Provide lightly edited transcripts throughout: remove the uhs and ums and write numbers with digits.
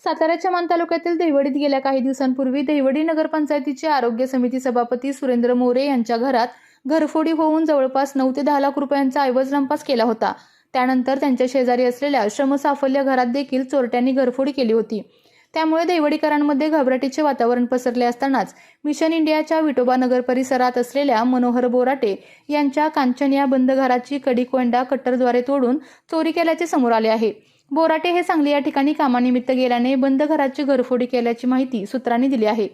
साताऱ्याच्या मान तालुक्यातील देवडीत गेल्या काही दिवसांपूर्वी देवडी नगरपंचायतीचे आरोग्य समिती सभापती सुरेंद्र मोरे यांच्या घरात घरफोडी होऊन जवळपास 9 ते 10 लाख रुपयांचा ऐवज लंपास केला होता। त्यानंतर त्यांच्या शेजारी असलेल्या श्रमसाफल्य घरात देखील चोरट्यांनी घरफोडी केली होती। त्यामुळे देवडीकरांमध्ये घबराटीचे वातावरण पसरले असतानाच मिशन इंडियाच्या विठोबा नगर परिसरात असलेल्या मनोहर बोराटे यांच्या कांचन या बंद घराची कडी कोंडा कट्टरद्वारे तोडून चोरी केल्याचे समोर आले आहे। बोराटे हे सांगली या ठिकाणी कामानिमित्त गेल्याने बंद घराची घरफोडी केल्याची माहिती सूत्रांनी दिली आहे।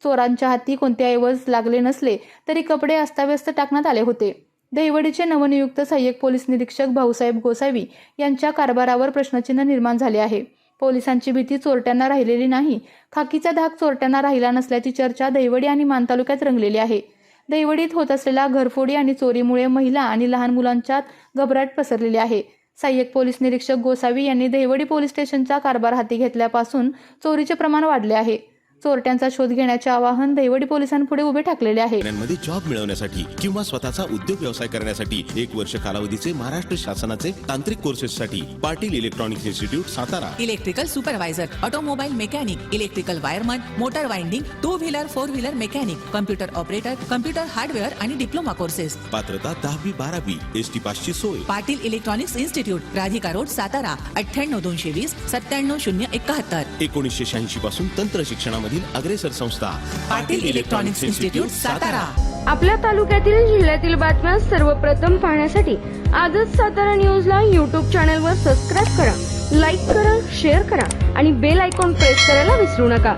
चोरांच्या हाती कोणते ऐवज लागले नसले तरी कपडे अस्ताव्यस्त टाकण्यात आले होते। देवडीचे नवनियुक्त सहाय्यक पोलीस निरीक्षक भाऊसाहेब गोसावी यांच्या कारभारावर प्रश्नचिन्ह निर्माण झाले आहे। पोलिसांची भीती चोरट्यांना राहिलेली नाही, खाकीचा धाक चोरट्यांना राहिला नसल्याची चर्चा देवडी आणि मान तालुक्यात रंगलेली आहे। देवडीत होत असलेल्या घरफोडी आणि चोरीमुळे महिला आणि लहान मुलांच्यात घबराट पसरलेली आहे। सहाय्यक पोलीस निरीक्षक गोसावी यांनी देवडी पोलीस स्टेशनचा कारभार हाती घेतल्यापासून चोरीचे प्रमाण वाढले आहे। चोरट्यांचा शोध घेण्याचे आवाहन देवडी पोलिसांपुढे उभे ठाकलेले आहे। मध्ये जॉब मिळवण्यासाठी किंवा स्वतःचा उद्योग व्यवसाय करण्यासाठी 1 वर्ष कालावधीचे महाराष्ट्र शासनाचे तांत्रिक कोर्सेससाठी Patil electronics institute Satara. Electrical supervisor, automobile mechanic, electrical wireman, motor winding, 2 wheeler 4 wheeler mechanic, computer operator, computer hardware आणि डिप्लोमा कोर्सेस। पात्रता 10वी 12वी एसटी पासची सोय। Patil electronics institute, Radhika road, Satara 98 220 97 071। 1986 पासून तंत्र शिक्षणामधील अग्रेसर संस्था पाटील इलेक्ट्रॉनिक्स इन्स्टिट्यूट सातारा। आपल्या तालुक्यातील जिल्ह्यातील बातम्या सर्वप्रथम पाहण्यासाठी आजच सातारा न्यूजला YouTube चॅनलवर सबस्क्राईब करा, लाईक करा, शेअर करा आणि बेल आयकॉन प्रेस करायला विसरू नका।